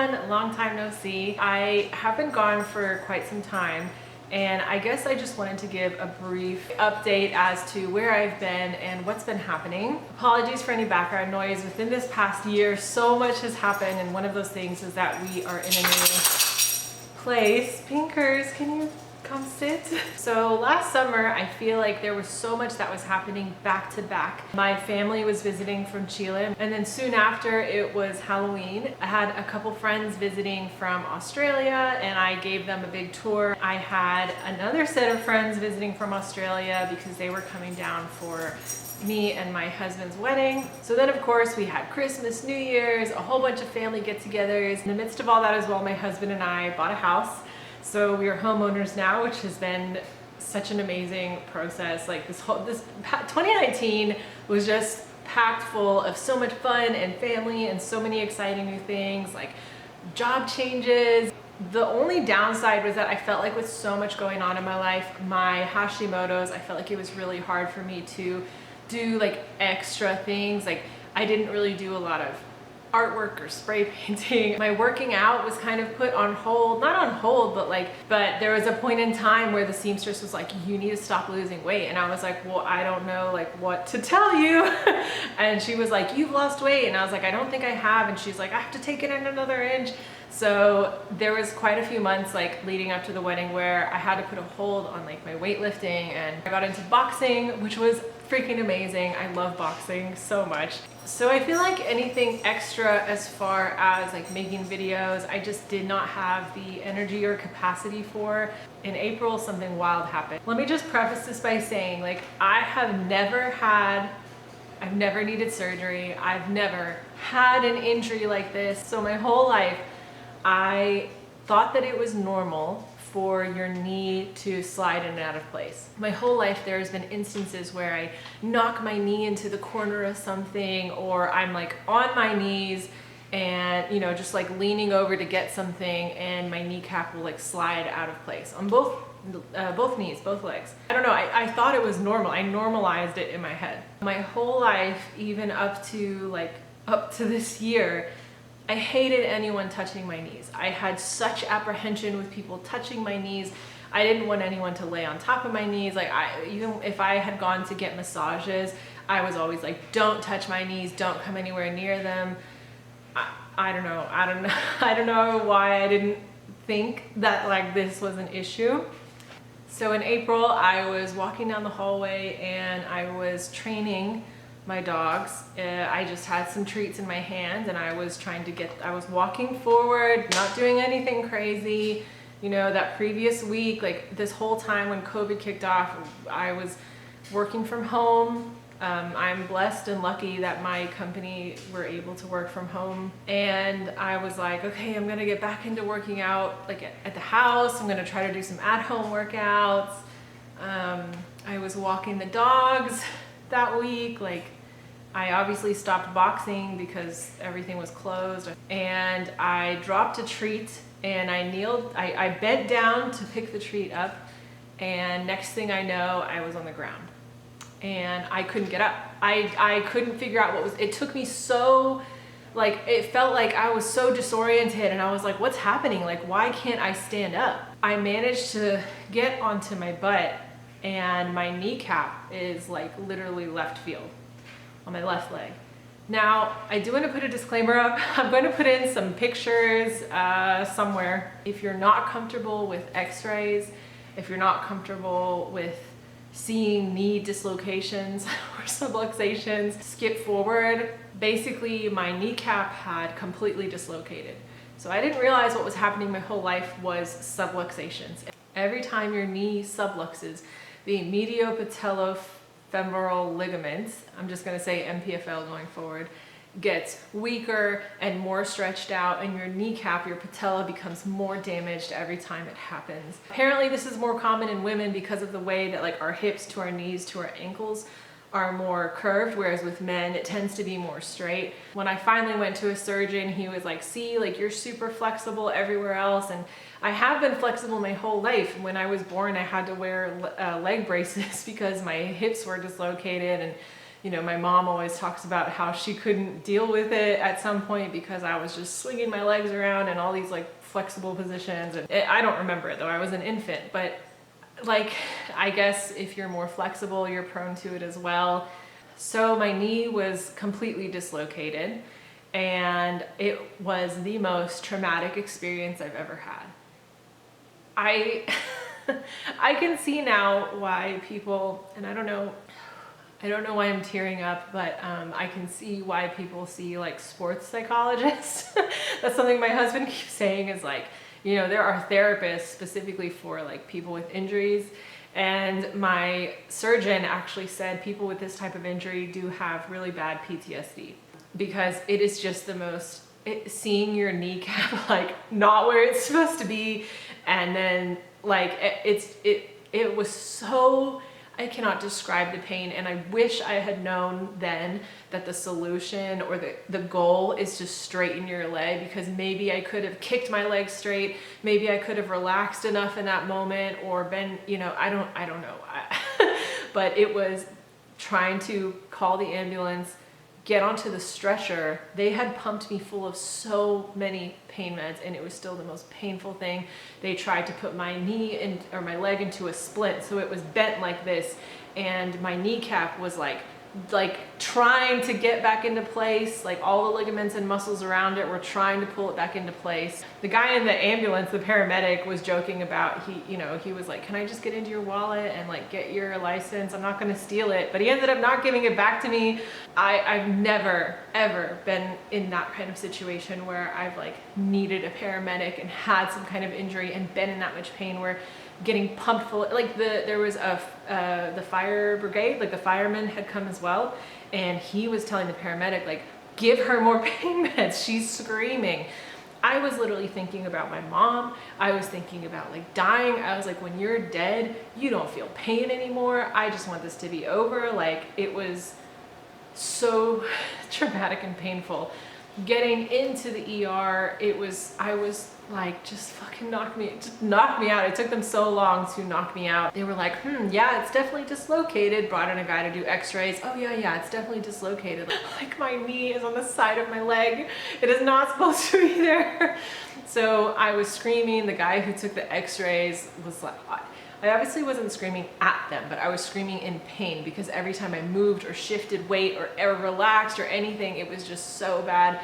everyone, long time no see. I have been gone for quite some time, and I guess I just wanted to give a brief update as to where I've been and what's been happening. Apologies for any background noise. Within this past year, so much has happened, and one of those things is that we are in a new place. Pinkers, can you come sit? So last summer, I feel like there was so much that was happening back to back. My family was visiting from Chile, and then soon after it was Halloween. I had a couple friends visiting from Australia, and I gave them a big tour. I had another set of friends visiting from Australia because they were coming down for me and my husband's wedding. So then of course we had Christmas, New Year's, a whole bunch of family get-togethers. In the midst of all that as well, my husband and I bought a house. So we are homeowners now, which has been such an amazing process. Like this 2019 was just packed full of so much fun and family and so many exciting new things, like job changes. The only downside was that I felt like with so much going on in my life, my Hashimoto's, I felt like it was really hard for me to do like extra things. Like I didn't really do a lot of artwork or spray painting. My working out was kind of put on hold, not on hold, but there was a point in time where the seamstress was like, you need to stop losing weight. And I was like, well, I don't know like what to tell you. And she was like, you've lost weight. And I was like, I don't think I have. And she's like, I have to take it in another inch. So there was quite a few months like leading up to the wedding where I had to put a hold on like my weightlifting, and I got into boxing, which was freaking amazing. I love boxing so much. So I feel like anything extra as far as like making videos, I just did not have the energy or capacity for. In April, something wild happened. Let me just preface this by saying like I've never needed surgery. I've never had an injury like this. So my whole life, I thought that it was normal for your knee to slide in and out of place. My whole life there's been instances where I knock my knee into the corner of something, or I'm like on my knees and just like leaning over to get something, and my kneecap will like slide out of place on both knees, both legs. I don't know, I thought it was normal. I normalized it in my head. My whole life, even up to this year, I hated anyone touching my knees. I had such apprehension with people touching my knees. I didn't want anyone to lay on top of my knees. Like even if I had gone to get massages, I was always like, don't touch my knees, don't come anywhere near them. I don't know. I don't know why I didn't think that like this was an issue. So in April, I was walking down the hallway and I was training my dogs. I just had some treats in my hand, and I was walking forward, not doing anything crazy. That previous week, like this whole time when COVID kicked off, I was working from home. I'm blessed and lucky that my company were able to work from home. And I was like, okay, I'm gonna get back into working out like at the house. I'm gonna try to do some at-home workouts. I was walking the dogs that week. Like I obviously stopped boxing because everything was closed, and I dropped a treat and I bent down to pick the treat up, and next thing I know, I was on the ground and I couldn't get up. I couldn't figure out it took me so, like, it felt like I was so disoriented, and I was like, what's happening? Like, why can't I stand up? I managed to get onto my butt, and my kneecap is like literally left field on my left leg. Now, I do want to put a disclaimer up. I'm going to put in some pictures somewhere. If you're not comfortable with x-rays, if you're not comfortable with seeing knee dislocations or subluxations, skip forward. Basically, my kneecap had completely dislocated. So I didn't realize what was happening my whole life was subluxations. Every time your knee subluxes, the mediopatellofemoral ligament, I'm just going to say MPFL going forward, gets weaker and more stretched out, and your kneecap, your patella, becomes more damaged every time it happens. Apparently this is more common in women because of the way that like our hips to our knees to our ankles are more curved, whereas with men it tends to be more straight. When I finally went to a surgeon, he was like, see, like you're super flexible everywhere else. And I have been flexible my whole life. When I was born, I had to wear leg braces because my hips were dislocated, and My mom always talks about how she couldn't deal with it at some point because I was just swinging my legs around in all these like flexible positions. And I don't remember it though, I was an infant, but like, I guess if you're more flexible, you're prone to it as well. So my knee was completely dislocated, and it was the most traumatic experience I've ever had. I can see now why people, and I don't know why I'm tearing up, but I can see why people see like sports psychologists. That's something my husband keeps saying is like, there are therapists specifically for like people with injuries. And my surgeon actually said people with this type of injury do have really bad PTSD, because it is just the most, seeing your kneecap like not where it's supposed to be, and then like it was so, I cannot describe the pain. And I wish I had known then that the solution or the goal is to straighten your leg, because maybe I could have kicked my leg straight. Maybe I could have relaxed enough in that moment, or been, I don't know. But it was trying to call the ambulance, get onto the stretcher. They had pumped me full of so many pain meds, and it was still the most painful thing. They tried to put my knee or my leg into a splint, so it was bent like this, and my kneecap was like trying to get back into place. Like all the ligaments and muscles around it were trying to pull it back into place. The guy in the ambulance, the paramedic, was joking about, he was like, can I just get into your wallet and like get your license? I'm not gonna steal it. But he ended up not giving it back to me. I've never ever been in that kind of situation where I've like needed a paramedic and had some kind of injury and been in that much pain, where getting pumped full, like there was the fire brigade, like the firemen had come as well, and he was telling the paramedic, like, give her more pain meds, she's screaming. I was literally thinking about my mom. I was thinking about like dying. I was like, when you're dead, you don't feel pain anymore. I just want this to be over. Like, it was so traumatic and painful. Getting into the ER, I was like, just fucking knock me out. It took them so long to knock me out. They were like, yeah, it's definitely dislocated. Brought in a guy to do x-rays. Oh yeah, it's definitely dislocated. Like, my knee is on the side of my leg. It is not supposed to be there. So I was screaming. The guy who took the x-rays was like, I obviously wasn't screaming at them, but I was screaming in pain, because every time I moved or shifted weight or relaxed or anything, it was just so bad.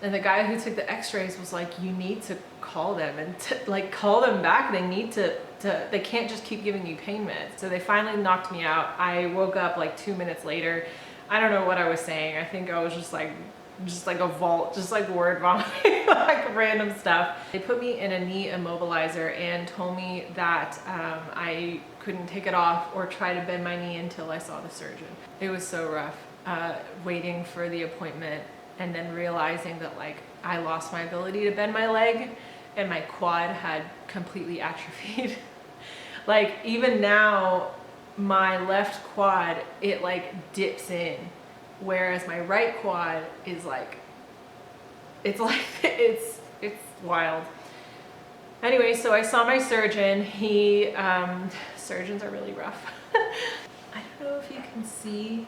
And the guy who took the x-rays was like, you need to call them and call them back. They need to, they can't just keep giving you pain meds. So they finally knocked me out. I woke up like 2 minutes later. I don't know what I was saying. I think I was just like a vault, just like word vomiting, like random stuff. They put me in a knee immobilizer and told me that I couldn't take it off or try to bend my knee until I saw the surgeon. It was so rough, waiting for the appointment and then realizing that like I lost my ability to bend my leg and my quad had completely atrophied. Like, even now, my left quad, it like dips in, whereas my right quad is like, it's wild. Anyway, so I saw my surgeon. Surgeons are really rough. I don't know if you can see.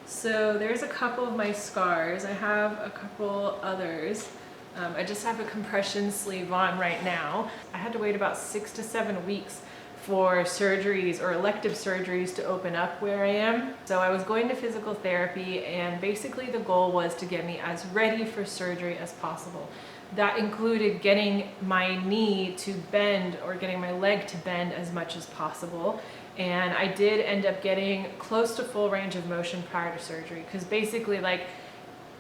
So there's a couple of my scars. I have a couple others. I just have a compression sleeve on right now. I had to wait about 6 to 7 weeks for surgeries or elective surgeries to open up where I am. So I was going to physical therapy, and basically the goal was to get me as ready for surgery as possible. That included getting my knee to bend, or getting my leg to bend as much as possible. And I did end up getting close to full range of motion prior to surgery, because basically like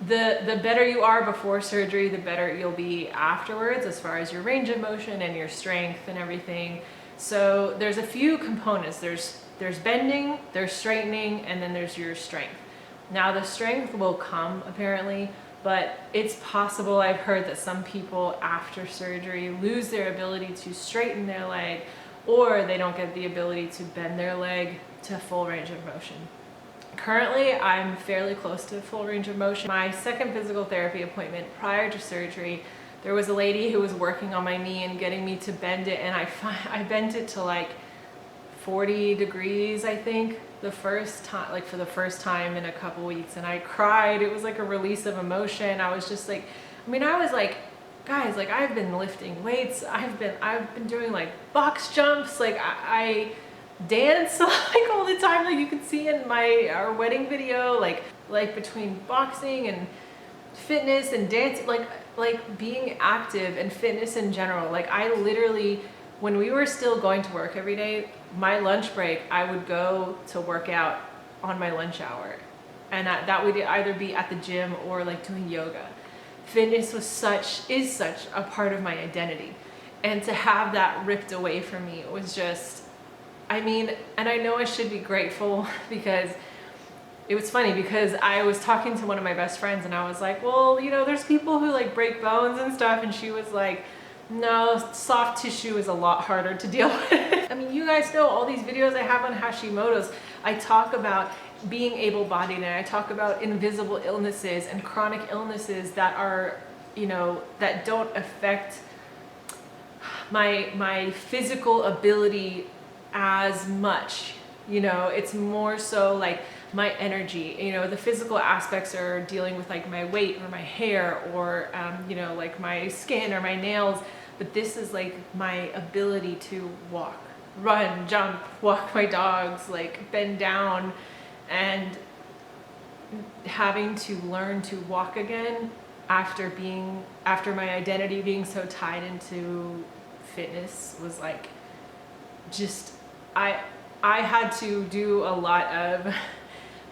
the better you are before surgery, the better you'll be afterwards as far as your range of motion and your strength and everything. So there's a few components. There's bending, there's straightening, and then there's your strength. Now the strength will come apparently, but it's possible, I've heard, that some people after surgery lose their ability to straighten their leg, or they don't get the ability to bend their leg to full range of motion. Currently, I'm fairly close to full range of motion. My second physical therapy appointment prior to surgery, there was a lady who was working on my knee and getting me to bend it, and I bent it to like 40 degrees, I think, the first time, like for the first time in a couple weeks, and I cried. It was like a release of emotion. I was just like, I mean, I was like, guys, like I've been lifting weights. I've been doing like box jumps. Like I dance like all the time, like you can see in our wedding video, like between boxing and fitness and dancing, like being active and fitness in general. Like I literally, when we were still going to work every day, my lunch break, I would go to work out on my lunch hour, and that would either be at the gym or like doing yoga. Fitness is such a part of my identity, and to have that ripped away from me was just, I mean, and I know I should be grateful because it was funny, because I was talking to one of my best friends and I was like, well, you know, there's people who like break bones and stuff, and she was like, no, soft tissue is a lot harder to deal with. I mean, you guys know all these videos I have on Hashimoto's. I talk about being able-bodied, and I talk about invisible illnesses and chronic illnesses that are, you know, that don't affect my physical ability as much. You know, it's more so like my energy. You know, the physical aspects are dealing with like my weight or my hair or you know, like my skin or my nails, but this is like my ability to walk, run, jump, walk my dogs, like bend down, and having to learn to walk again after my identity being so tied into fitness was like, just I had to do a lot of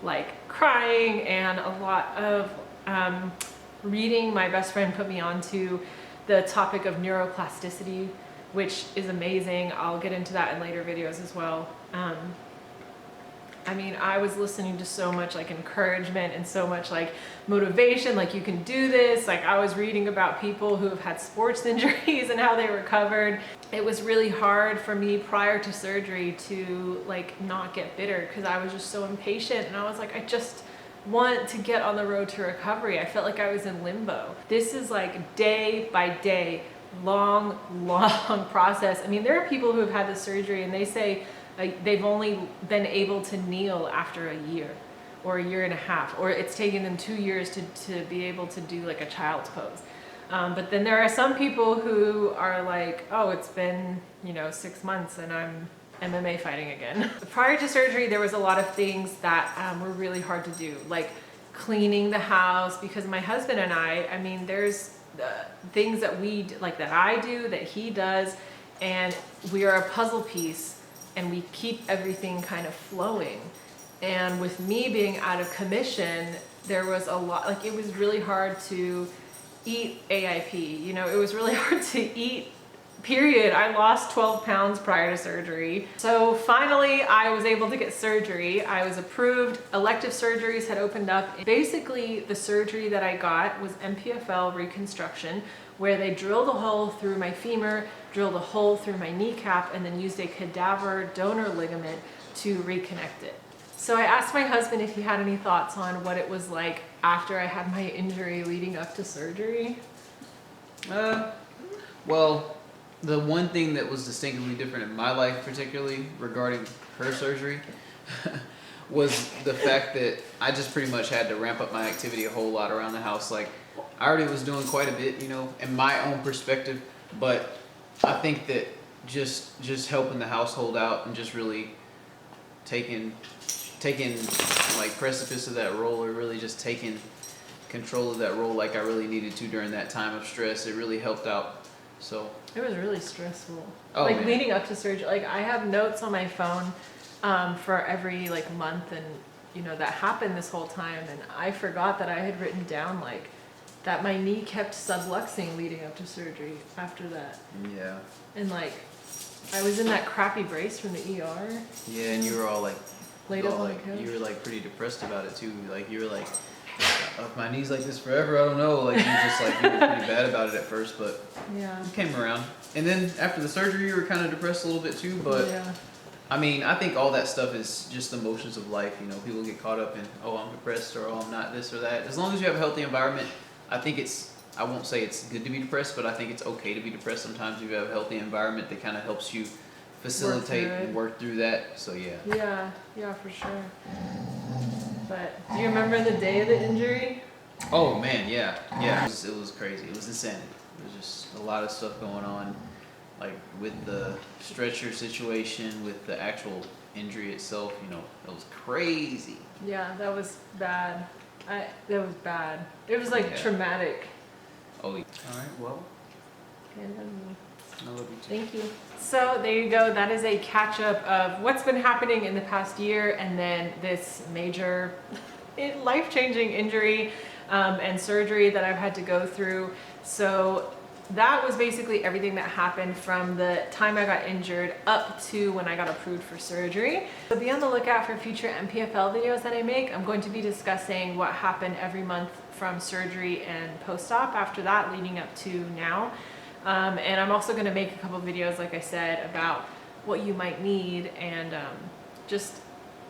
like crying and a lot of reading. My best friend put me onto the topic of neuroplasticity, which is amazing. I'll get into that in later videos as well. I mean, I was listening to so much like encouragement and so much like motivation, like you can do this. Like I was reading about people who have had sports injuries and how they recovered. It was really hard for me prior to surgery to like not get bitter, because I was just so impatient, and I was like, I just want to get on the road to recovery. I felt like I was in limbo. This is like day by day, long process. I mean, there are people who have had this surgery and they say they've only been able to kneel after a year or a year and a half, or it's taken them 2 years to be able to do like a child's pose. But then there are some people who are like, oh, it's been, you know, 6 months and I'm MMA fighting again. Prior to surgery, there was a lot of things that were really hard to do, like cleaning the house, because my husband and I mean, there's things that that I do, that he does, and we are a puzzle piece, and we keep everything kind of flowing. And with me being out of commission, there was a lot, like it was really hard to eat AIP, you know, it was really hard to eat, period. I lost 12 pounds prior to surgery. So finally I was able to get surgery. I was approved. Elective surgeries had opened up. Basically the surgery that I got was MPFL reconstruction, where they drilled a hole through my femur, drilled a hole through my kneecap, and then used a cadaver donor ligament to reconnect it. So I asked my husband if he had any thoughts on what it was like after I had my injury leading up to surgery. Well, the one thing that was distinctly different in my life, particularly regarding her surgery, was the fact that I just pretty much had to ramp up my activity a whole lot around the house. Like, I already was doing quite a bit, you know, in my own perspective, but I think that just helping the household out and just really taking like precipice of that role, or really just taking control of that role like I really needed to during that time of stress, it really helped out. So it was really stressful. Oh, like man. Leading up to surgery, like I have notes on my phone for every like month, and you know, that happened this whole time, and I forgot that I had written down like that my knee kept subluxing leading up to surgery after that. Yeah. And like I was in that crappy brace from the ER. Yeah, and you were all like laid up on the couch. You were like pretty depressed about it too. Like you were like, if my knee's like this forever, I don't know. Like you were pretty bad about it at first, but yeah, you came around. And then after the surgery, you were kind of depressed a little bit too. But yeah. I mean, I think all that stuff is just emotions of life. You know, people get caught up in, oh, I'm depressed, or oh, I'm not this or that. As long as you have a healthy environment, I think I won't say it's good to be depressed, but I think it's okay to be depressed sometimes if you have a healthy environment that kind of helps you facilitate it. and work through that. So yeah. Yeah, for sure. But do you remember the day of the injury? Oh man, yeah. It was crazy. It was insanity. There was just a lot of stuff going on, like with the stretcher situation, with the actual injury itself. You know, it was crazy. Yeah, that was bad. That was bad. It was like traumatic. Oh, yeah. All right. Well, I love you too. Thank you. So there you go. That is a catch up of what's been happening in the past year, and then this major life-changing injury and surgery that I've had to go through. So that was basically everything that happened from the time I got injured up to when I got approved for surgery. So be on the lookout for future MPFL videos that I make. I'm going to be discussing what happened every month from surgery and post-op after that, leading up to now. And I'm also going to make a couple videos, like I said, about what you might need and just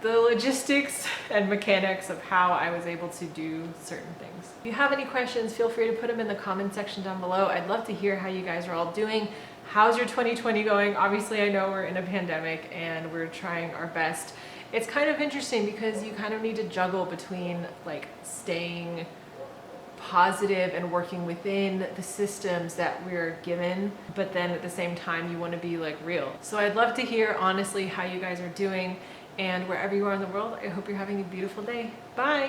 the logistics and mechanics of how I was able to do certain things. If you have any questions, feel free to put them in the comment section down below. I'd love to hear how you guys are all doing. How's your 2020 going? Obviously, I know we're in a pandemic and we're trying our best. It's kind of interesting because you kind of need to juggle between like staying positive and working within the systems that we're given, but then at the same time you want to be like real. So I'd love to hear honestly how you guys are doing, and wherever you are in the world, I hope you're having a beautiful day. Bye.